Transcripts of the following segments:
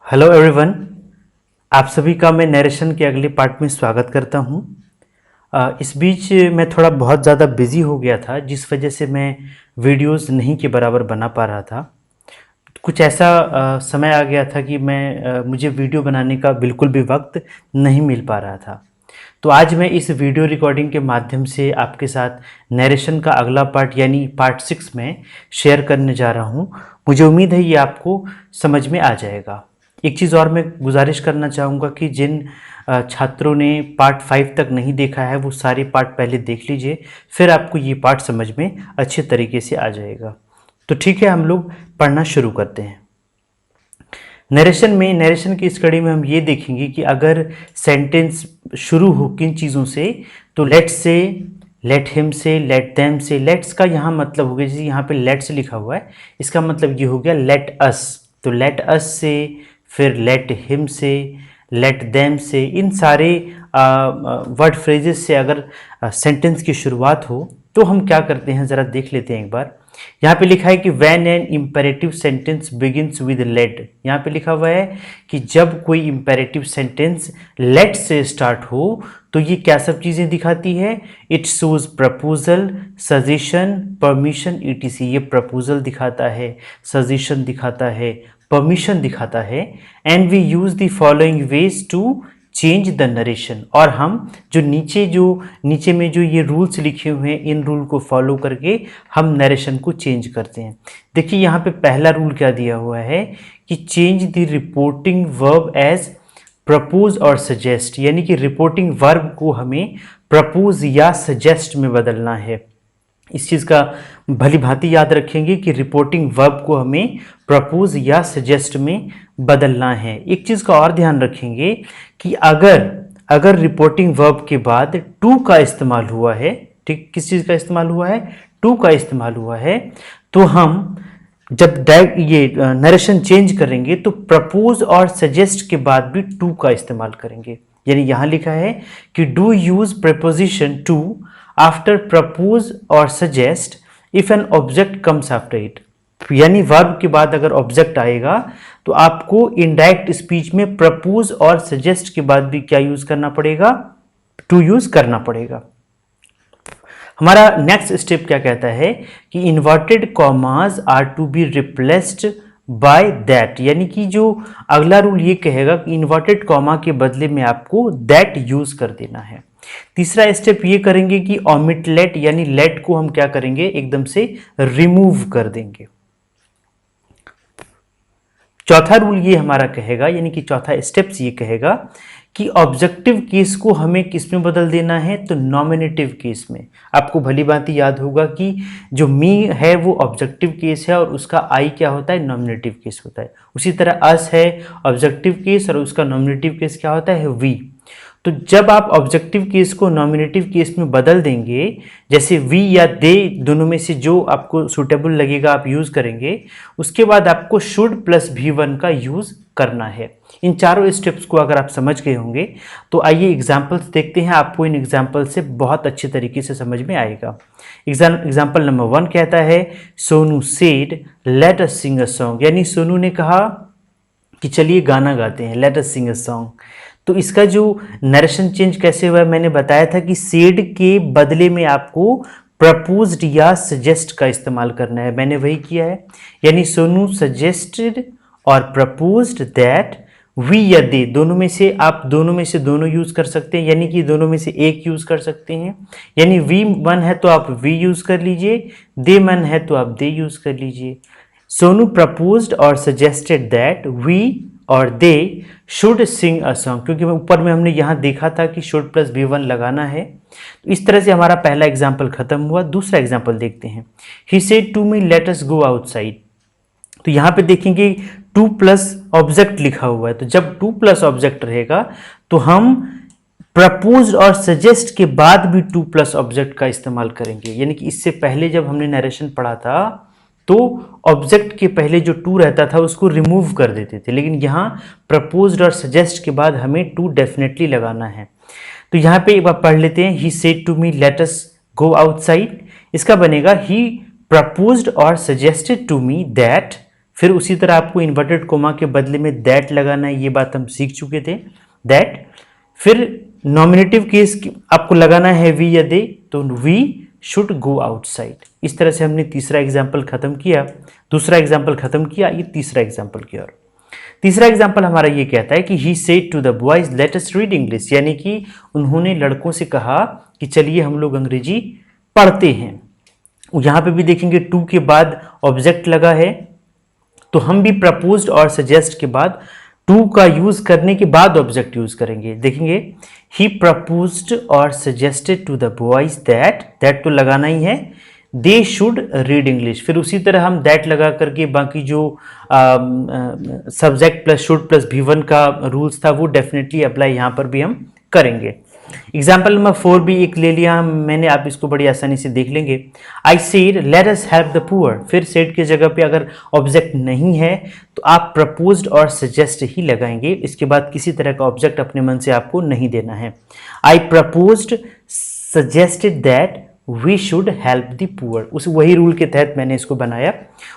Hello everyone. आप सभी का मैं नरेशन के अगले पार्ट में स्वागत करता हूं। इस बीच मैं थोड़ा बहुत ज़्यादा बिजी हो गया था, जिस वजह से मैं वीडियोस नहीं के बराबर बना पा रहा था। कुछ ऐसा समय आ गया था कि मुझे वीडियो बनाने का बिल्कुल भी वक्त नहीं मिल पा रहा था। तो आज मैं इस वीडियो रिकॉर्डिंग के माध्यम से आपके साथ नरेशन का अगला पार्ट यानी पार्ट 6 में शेयर करने जा रहा हूँ। मुझे उम्मीद है ये आपको समझ में आ जाएगा। एक चीज़ और मैं गुजारिश करना चाहूँगा कि जिन छात्रों ने पार्ट 5 तक नहीं देखा है वो सारे पार्ट पहले देख लीजिए, फिर आपको ये पार्ट समझ में अच्छे तरीके से आ जाएगा। तो ठीक है, हम लोग पढ़ना शुरू करते हैं। नरेशन की इस कड़ी में हम ये देखेंगे कि अगर सेंटेंस शुरू हो किन चीज़ों से, तो लेट्स से, लेट हिम से, लेट देम से। लेट्स का यहाँ मतलब हो गया, जैसे यहाँ पे लेट्स लिखा हुआ है, इसका मतलब ये हो गया लेट अस। तो लेट अस से, फिर लेट हिम से, लेट देम से, इन सारे वर्ड फ्रेजेस से अगर सेंटेंस की शुरुआत हो तो हम क्या करते हैं, ज़रा देख लेते हैं एक बार। यहाँ पे लिखा है कि when an imperative sentence begins with let. यहाँ पे लिखा हुआ है कि जब कोई इम्पेरेटिव सेंटेंस लेट से स्टार्ट हो तो ये क्या सब चीज़ें दिखाती है। It shows proposal, suggestion, permission, etc. ये प्रपोजल दिखाता है, सजेशन दिखाता है, परमिशन दिखाता है। And we use the following ways to change the narration. और हम जो नीचे में जो ये रूल्स लिखे हुए हैं, इन रूल को फॉलो करके हम नरेशन को चेंज करते हैं। देखिए यहाँ पे पहला रूल क्या दिया हुआ है कि change the reporting verb as propose और सजेस्ट, यानी कि रिपोर्टिंग वर्ब को हमें प्रपोज या सजेस्ट में बदलना है। इस चीज़ का भली भांति याद रखेंगे कि रिपोर्टिंग वर्ब को हमें प्रपोज या सजेस्ट में बदलना है। एक चीज़ का और ध्यान रखेंगे कि अगर रिपोर्टिंग वर्ब के बाद टू का इस्तेमाल हुआ है, ठीक, किस चीज़ का इस्तेमाल हुआ है, टू का इस्तेमाल हुआ है, तो हम जब ये नरेशन चेंज करेंगे तो प्रपोज और सजेस्ट के बाद भी टू का इस्तेमाल करेंगे। यानी यहाँ लिखा है कि do use preposition to after propose और suggest if an object comes after it. यानी वर्ब के बाद अगर ऑब्जेक्ट आएगा तो आपको इनडायरेक्ट स्पीच में प्रपोज और सजेस्ट के बाद भी क्या यूज करना पड़ेगा, टू यूज करना पड़ेगा। हमारा नेक्स्ट स्टेप क्या कहता है कि inverted commas are to be replaced by that. यानी कि जो अगला रूल ये कहेगा कि इन्वर्टेड कॉमा के बदले में आपको दैट यूज कर देना है। तीसरा स्टेप ये करेंगे कि ओमिट लेट, यानी लेट को हम क्या करेंगे, एकदम से रिमूव कर देंगे। चौथा रूल ये हमारा कहेगा, यानी कि चौथा स्टेप्स ये कहेगा कि ऑब्जेक्टिव केस को हमें किस में बदल देना है, तो नॉमिनेटिव केस में। आपको भली भांति याद होगा कि जो मी है वो ऑब्जेक्टिव केस है और उसका आई क्या होता है, नॉमिनेटिव केस होता है। उसी तरह अस है ऑब्जेक्टिव केस और उसका नॉमिनेटिव केस क्या होता है, वी। तो जब आप ऑब्जेक्टिव केस को नॉमिनेटिव केस में बदल देंगे, जैसे वी या दे, दोनों में से जो आपको सुटेबल लगेगा आप यूज करेंगे, उसके बाद आपको शुड प्लस V1 का यूज करना है। इन चारों स्टेप्स को अगर आप समझ गए होंगे तो आइए एग्जाम्पल्स देखते हैं। आपको इन एग्जाम्पल से बहुत अच्छे तरीके से समझ में आएगा। एग्जाम्पल नंबर 1 कहता है Sonu said let us sing a song. यानी सोनू ने कहा कि चलिए गाना गाते हैं, late us sing a song. तो इसका जो नरेशन चेंज कैसे हुआ है, मैंने बताया था कि सेड के बदले में आपको प्रपोज्ड या सजेस्ट का इस्तेमाल करना है। मैंने वही किया है, यानी सोनू सजेस्टेड और प्रपोज्ड दैट वी या दे, दोनों में से आप दोनों में से दोनों यूज कर सकते हैं, यानी कि दोनों में से एक यूज कर सकते हैं। यानी वी मन है तो आप वी यूज कर लीजिए, दे मन है तो आप दे यूज कर लीजिए। सोनू प्रपोज्ड और सजेस्टेड दैट वी और they should Singh a song, क्योंकि ऊपर में हमने यहाँ देखा था कि शुड प्लस V1 लगाना है। तो इस तरह से हमारा पहला एग्जाम्पल खत्म हुआ। दूसरा एग्जाम्पल देखते हैं। He said to me let us go outside. तो यहाँ पे देखेंगे टू प्लस ऑब्जेक्ट लिखा हुआ है, तो जब टू प्लस ऑब्जेक्ट रहेगा तो हम प्रपोज और सजेस्ट के बाद भी टू प्लस ऑब्जेक्ट का इस्तेमाल करेंगे। यानी कि इससे पहले जब हमने नरेशन पढ़ा था तो ऑब्जेक्ट के पहले जो टू रहता था उसको रिमूव कर देते थे, लेकिन यहाँ प्रपोज्ड और सजेस्ट के बाद हमें टू डेफिनेटली लगाना है। तो यहाँ पे एक बार पढ़ लेते हैं। He said to me let us go outside. इसका बनेगा ही प्रपोज्ड और सजेस्टेड टू मी दैट, फिर उसी तरह आपको इन्वर्टेड कोमा के बदले में दैट लगाना है, ये बात हम सीख चुके थे, दैट। फिर नॉमिनेटिव केस आपको लगाना है वी या दे, तो वी शुड गो आउटसाइड। इस तरह से हमने तीसरा एग्जाम्पल खत्म किया, दूसरा एग्जाम्पल खत्म किया, ये तीसरा एग्जाम्पल की ओर। तीसरा एग्जाम्पल हमारा ये कहता है कि he said to the boys let us read English, यानी कि उन्होंने लड़कों से कहा कि चलिए हम लोग अंग्रेजी पढ़ते हैं। यहां पे भी देखेंगे टू के बाद ऑब्जेक्ट लगा है, तो हम भी प्रपोज्ड और सजेस्ट के बाद टू का यूज करने के बाद ऑब्जेक्ट यूज करेंगे। देखेंगे ही प्रपोज्ड और suggested to the boys that, that तो लगाना ही है, दे शुड रीड इंग्लिश। फिर उसी तरह हम दैट लगा करके बाकी जो subject plus should plus V1 का रूल्स था वो डेफिनेटली अप्लाई यहाँ पर भी हम करेंगे। एग्जाम्पल नंबर 4 भी एक ले लिया मैंने, आप इसको बड़ी आसानी से देख लेंगे। I said let us help the poor, फिर सेड के जगह पे अगर ऑब्जेक्ट नहीं है तो आप प्रपोज्ड और सजेस्ट ही लगाएंगे, इसके बाद किसी तरह का ऑब्जेक्ट अपने मन से आपको नहीं देना है। I proposed suggested that we should help the poor, उस वही रूल के तहत मैंने इसको बनाया।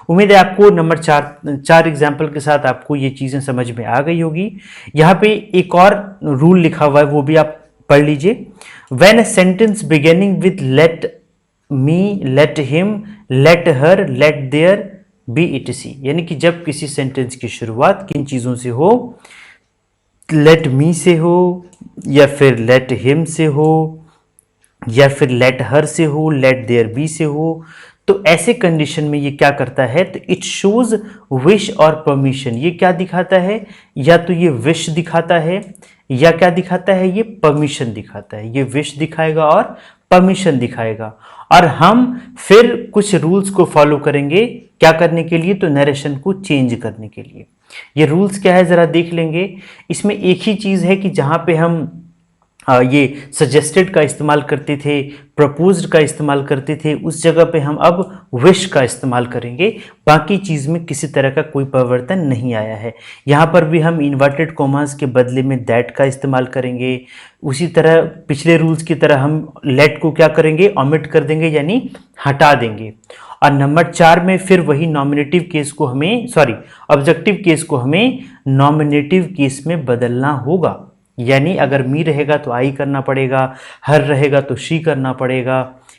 उम्मीद है आपको नंबर 4 एग्जाम्पल के साथ आपको ये चीज़ें समझ में आ गई होगी। यहाँ पे एक और रूल लिखा हुआ है, वो भी आप पढ़ लीजिए। When a sentence beginning with let me, let him, let her, let there be etc, यानी कि जब किसी सेंटेंस की शुरुआत किन चीज़ों से हो, लेट मी से हो या फिर लेट हिम से हो या फिर लेट हर से हो, लेट देयर बी से हो, तो ऐसे कंडीशन में ये क्या करता है, तो इट शोज विश और परमिशन। ये क्या दिखाता है, या तो ये विश दिखाता है या क्या दिखाता है, ये परमिशन दिखाता है। ये विश दिखाएगा और परमिशन दिखाएगा, और हम फिर कुछ रूल्स को फॉलो करेंगे क्या करने के लिए, तो नरेशन को चेंज करने के लिए। ये रूल्स क्या है जरा देख लेंगे। इसमें एक ही चीज़ है कि जहाँ पे हम ये सजेस्टेड का इस्तेमाल करते थे, प्रपोज्ड का इस्तेमाल करते थे, उस जगह पे हम अब विश का इस्तेमाल करेंगे। बाकी चीज़ में किसी तरह का कोई परिवर्तन नहीं आया है। यहाँ पर भी हम इन्वर्टेड कॉमास के बदले में दैट का इस्तेमाल करेंगे। उसी तरह पिछले रूल्स की तरह हम लेट को क्या करेंगे, ओमिट कर देंगे, यानी हटा देंगे। और नंबर 4 में फिर वही नॉमिनेटिव केस को हमें, ऑब्जेक्टिव केस को हमें नॉमिनेटिव केस में बदलना होगा। यानी अगर मी रहेगा तो आई करना पड़ेगा, हर रहेगा तो शी करना पड़ेगा,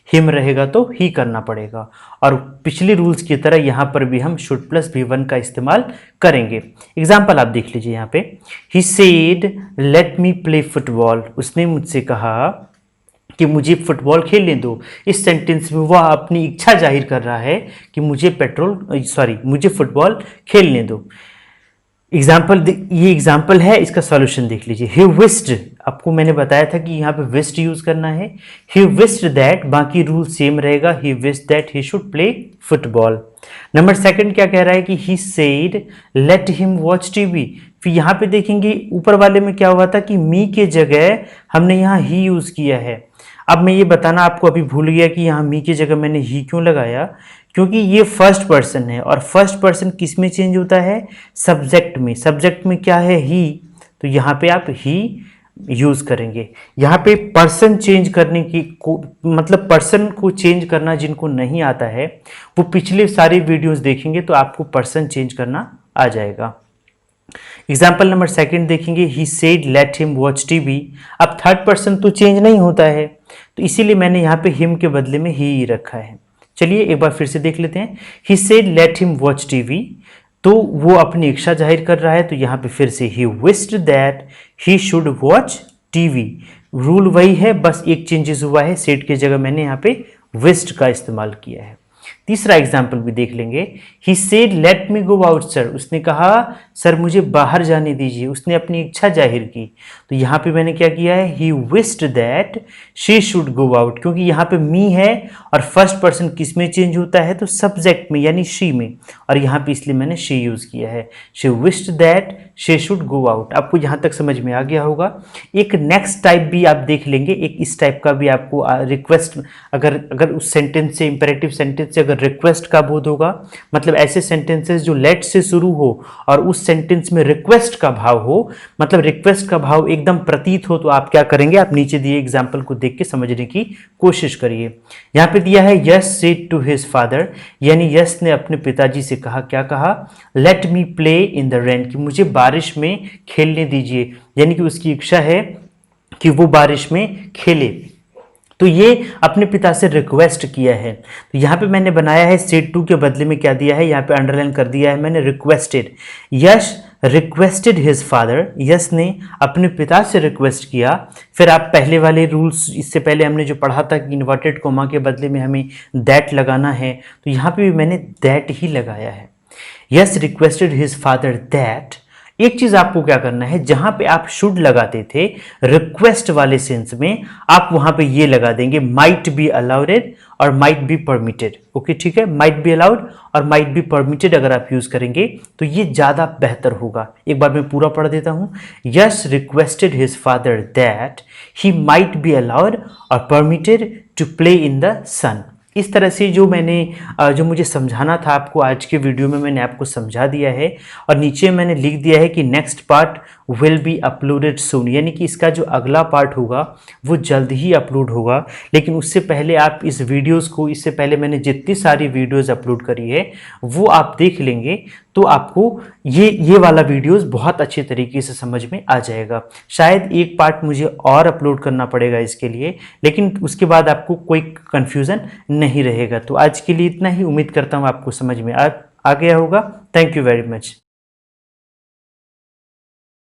हिम रहेगा तो ही करना पड़ेगा। और पिछले रूल्स की तरह यहाँ पर भी हम शुड प्लस V1 का इस्तेमाल करेंगे। एग्जाम्पल आप देख लीजिए यहाँ पे, he said let me play football, उसने मुझसे कहा कि मुझे फुटबॉल खेलने दो। इस सेंटेंस में वह अपनी इच्छा जाहिर कर रहा है कि मुझे फुटबॉल खेलने दो। ये एग्जाम्पल है, इसका सॉल्यूशन देख लीजिए। ही विस्ड, आपको मैंने बताया था कि यहाँ पे विस्ड यूज करना है। ही विस्ड दैट, बाकी रूल सेम रहेगा, he wished that he should play football. Number 2 क्या कह रहा है कि he said let him watch TV. फिर यहाँ पे देखेंगे ऊपर वाले में क्या हुआ था कि मी के जगह हमने यहाँ ही यूज किया है। अब मैं ये बताना आपको अभी भूल गया कि यहाँ मी की जगह मैंने ही क्यों लगाया, क्योंकि ये फर्स्ट पर्सन है और फर्स्ट पर्सन किस में चेंज होता है, सब्जेक्ट में। सब्जेक्ट में क्या है, ही, तो यहाँ पे आप ही यूज करेंगे। यहाँ पे पर्सन चेंज करने की मतलब पर्सन को चेंज करना जिनको नहीं आता है वो पिछले सारे वीडियोस देखेंगे तो आपको पर्सन चेंज करना आ जाएगा। एग्जाम्पल नंबर 2 देखेंगे, he said let him watch TV. अब थर्ड पर्सन तो चेंज नहीं होता है, तो इसीलिए मैंने यहाँ पे हिम के बदले में ही रखा है। चलिए एक बार फिर से देख लेते हैं। He said let him watch TV, तो वो अपनी इच्छा जाहिर कर रहा है, तो यहाँ पे फिर से he wished that he should watch TV. Rule वही है, बस एक चेंजेस हुआ है, सेड की जगह मैंने यहाँ पे विस्ड का इस्तेमाल किया है। तीसरा एग्जाम्पल भी देख लेंगे। He said let me go out sir, उसने कहा सर मुझे बाहर जाने दीजिए, उसने अपनी इच्छा जाहिर की। तो यहाँ पे मैंने क्या किया है, he wished that she should go out, क्योंकि यहाँ पे मी है और फर्स्ट पर्सन किस में चेंज होता है, तो सब्जेक्ट में यानी शी में, और यहाँ पे इसलिए मैंने शी यूज किया है। She wished that she should go out. आपको यहाँ तक समझ में आ गया होगा। एक नेक्स्ट टाइप भी आप देख लेंगे, एक इस टाइप का भी आपको रिक्वेस्ट, अगर उस सेंटेंस से, इंपेरेटिव सेंटेंस से अगर रिक्वेस्ट का बोध होगा, मतलब ऐसे सेंटेंसेस जो लेट से शुरू हो और उस सेंटेंस में रिक्वेस्ट का भाव हो, मतलब रिक्वेस्ट का भाव एकदम प्रतीत हो, तो आप क्या करेंगे, आप नीचे दिए एग्जाम्पल को देख के समझने की कोशिश करिए। यहाँ पे दिया है Yash said to his father, यानी यस ने अपने पिताजी से कहा, क्या कहा, let me play in the rain, कि मुझे बारिश में खेलने दीजिए, यानी कि उसकी इच्छा है कि वो बारिश में खेले। तो ये अपने पिता से रिक्वेस्ट किया है। तो यहाँ पे मैंने बनाया है सेड टू के बदले में क्या दिया है, यहाँ पे अंडरलाइन कर दिया है मैंने, रिक्वेस्टेड। यश रिक्वेस्टेड हिज फादर, यश ने अपने पिता से रिक्वेस्ट किया। फिर आप पहले वाले रूल्स, इससे पहले हमने जो पढ़ा था कि इन्वर्टेड कोमा के बदले में हमें दैट लगाना है, तो यहाँ पे भी मैंने दैट ही लगाया है। Yes requested his father that. एक चीज आपको क्या करना है, जहां पे आप शुड लगाते थे रिक्वेस्ट वाले सेंस में, आप वहां पे ये लगा देंगे माइट बी अलाउड और माइट बी परमिटेड। ओके, ठीक है, माइट बी अलाउड और माइट बी परमिटेड अगर आप यूज करेंगे तो ये ज्यादा बेहतर होगा। एक बार मैं पूरा पढ़ देता हूं। Yes requested his father that he might be allowed और permitted to play in the sun. इस तरह से जो मुझे समझाना था आपको आज के वीडियो में, मैंने आपको समझा दिया है। और नीचे मैंने लिख दिया है कि next part will be uploaded soon, यानी कि इसका जो अगला पार्ट होगा वो जल्द ही अपलोड होगा। लेकिन उससे पहले आप इस वीडियोस को, इससे पहले मैंने जितनी सारी वीडियोस अपलोड करी है वो आप देख लेंगे, तो आपको ये वाला वीडियोस बहुत अच्छे तरीके से समझ में आ जाएगा। शायद एक पार्ट मुझे और अपलोड करना पड़ेगा इसके लिए, लेकिन उसके बाद आपको कोई कन्फ्यूज़न नहीं रहेगा। तो आज के लिए इतना ही, उम्मीद करता हूँ आपको समझ में आ गया होगा। Thank you very much.